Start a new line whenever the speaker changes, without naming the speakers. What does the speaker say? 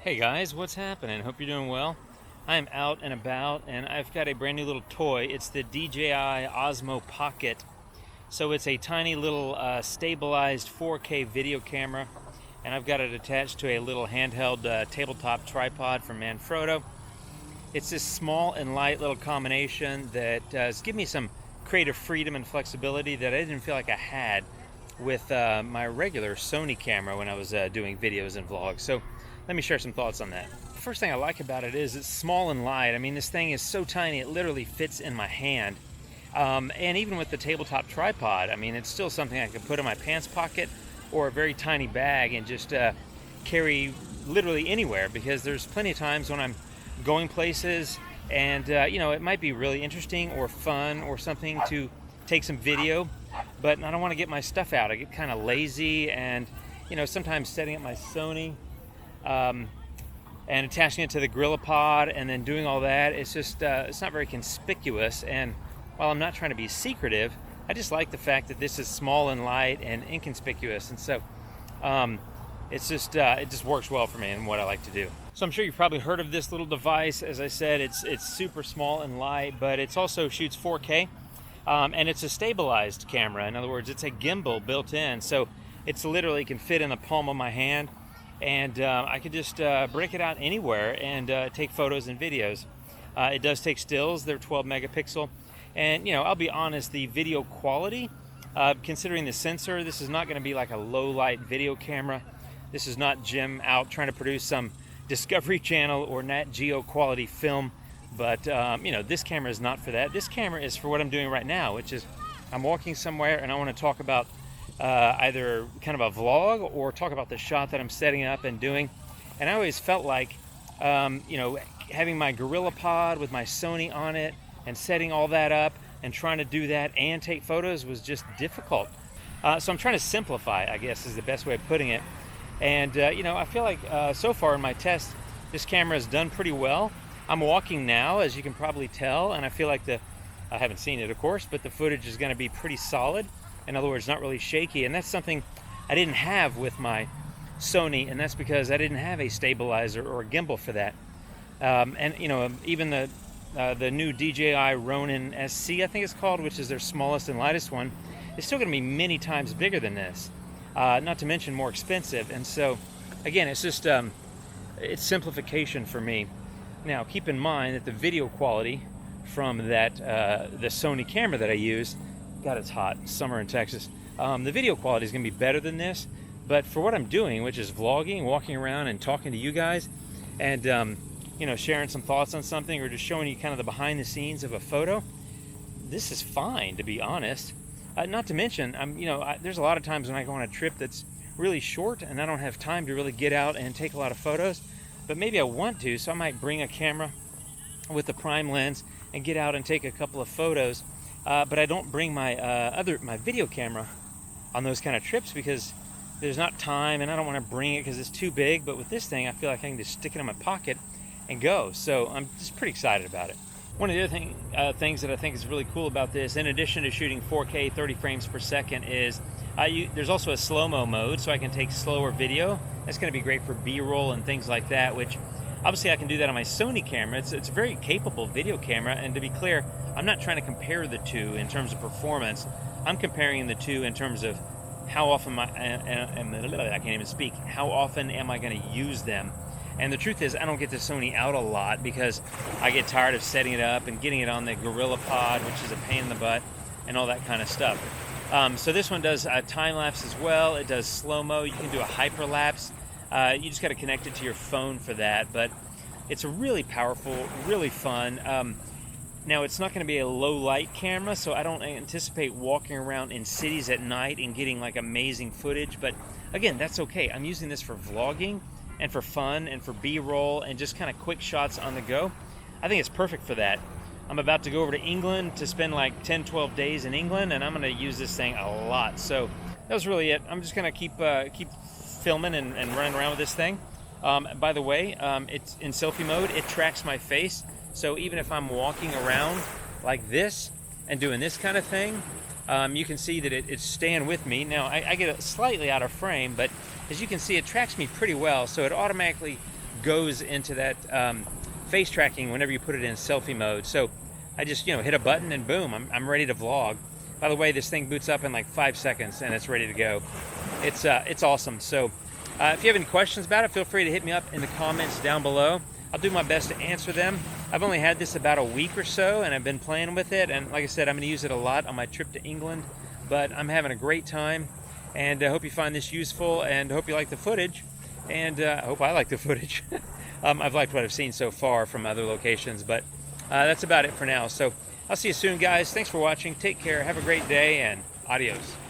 Hey guys, what's happening? Hope you're doing well. I am out and about and I've got a brand new little toy. It's the DJI Osmo Pocket. So it's a tiny little stabilized 4K video camera, and I've got it attached to a little handheld tabletop tripod from Manfrotto. It's this small and light little combination that has given me some creative freedom and flexibility that I didn't feel like I had with my regular Sony camera when I was doing videos and vlogs. So let me share some thoughts on that. The first thing I like about it is it's small and light. I mean, this thing is so tiny, it literally fits in my hand. And even with the tabletop tripod, I mean, it's still something I could put in my pants pocket or a very tiny bag and just carry literally anywhere, because there's plenty of times when I'm going places and, it might be really interesting or fun or something to take some video, but I don't want to get my stuff out. I get kind of lazy, and, sometimes setting up my Sony and attaching it to the GorillaPod and then doing all that, it's just it's not very conspicuous. And while I'm not trying to be secretive, I just like the fact that this is small and light and inconspicuous, and so it just works well for me and what I like to do. So I'm sure you've probably heard of this little device. As I said, it's super small and light, but it's also shoots 4K, and it's a stabilized camera. In other words, it's a gimbal built in, so it's literally can fit in the palm of my hand. And I could just break it out anywhere and take photos and videos. It does take stills. They're 12 megapixel. And, I'll be honest, the video quality, considering the sensor, this is not going to be like a low light video camera. This is not Jim out trying to produce some Discovery Channel or Nat Geo quality film. But, this camera is not for that. This camera is for what I'm doing right now, which is I'm walking somewhere and I want to talk about either kind of a vlog or talk about the shot that I'm setting up and doing. And I always felt like, having my GorillaPod with my Sony on it and setting all that up and trying to do that and take photos was just difficult. So I'm trying to simplify, I guess, is the best way of putting it. And, I feel like so far in my test, this camera has done pretty well. I'm walking now, as you can probably tell, and I feel like I haven't seen it, of course, but the footage is going to be pretty solid. In other words, not really shaky, and that's something I didn't have with my Sony, and that's because I didn't have a stabilizer or a gimbal for that. Even the new DJI Ronin SC, I think it's called, which is their smallest and lightest one, is still going to be many times bigger than this, not to mention more expensive. And so, again, it's just it's simplification for me. Now, keep in mind that the video quality from that the Sony camera that I use, God, it's hot. Summer in Texas. The video quality is going to be better than this, but for what I'm doing, which is vlogging, walking around and talking to you guys, and sharing some thoughts on something, or just showing you kind of the behind the scenes of a photo, this is fine, to be honest. Not to mention, there's a lot of times when I go on a trip that's really short and I don't have time to really get out and take a lot of photos, but maybe I want to, so I might bring a camera with the prime lens and get out and take a couple of photos. But I don't bring my video camera on those kind of trips because there's not time, and I don't want to bring it because it's too big. But with this thing, I feel like I can just stick it in my pocket and go. So I'm just pretty excited about it. One of the other things that I think is really cool about this, in addition to shooting 4K 30 frames per second, is there's also a slow-mo mode, so I can take slower video. That's going to be great for B-roll and things like that, which obviously I can do that on my Sony camera. It's a very capable video camera, and to be clear, I'm not trying to compare the two in terms of performance. I'm comparing the two in terms of how often I can't even speak. How often am I going to use them? And the truth is, I don't get the Sony out a lot because I get tired of setting it up and getting it on the GorillaPod, which is a pain in the butt, and all that kind of stuff. So this one does time lapse as well. It does slow-mo. You can do a hyperlapse. You just got to connect it to your phone for that, but it's a really powerful, really fun. Now, it's not going to be a low light camera, so I don't anticipate walking around in cities at night and getting like amazing footage, but again, that's okay. I'm using this for vlogging and for fun and for B-roll and just kind of quick shots on the go. I think it's perfect for that. I'm about to go over to England to spend like 10, 12 days in England, and I'm going to use this thing a lot. So that was really it. I'm just going to keep filming and running around with this thing. By the way, it's in selfie mode. It tracks my face, so even if I'm walking around like this and doing this kind of thing, you can see that it's staying with me. Now, I get it slightly out of frame, but as you can see, it tracks me pretty well, so it automatically goes into that face tracking whenever you put it in selfie mode. So I just, hit a button and boom, I'm ready to vlog. By the way, this thing boots up in like 5 seconds and it's ready to go. It's awesome. So if you have any questions about it, feel free to hit me up in the comments down below. I'll do my best to answer them. I've only had this about a week or so, and I've been playing with it. And like I said, I'm going to use it a lot on my trip to England. But I'm having a great time, and I hope you find this useful, and I hope you like the footage. And I hope I like the footage. I've liked what I've seen so far from other locations, but that's about it for now. So I'll see you soon, guys. Thanks for watching. Take care. Have a great day, and adios.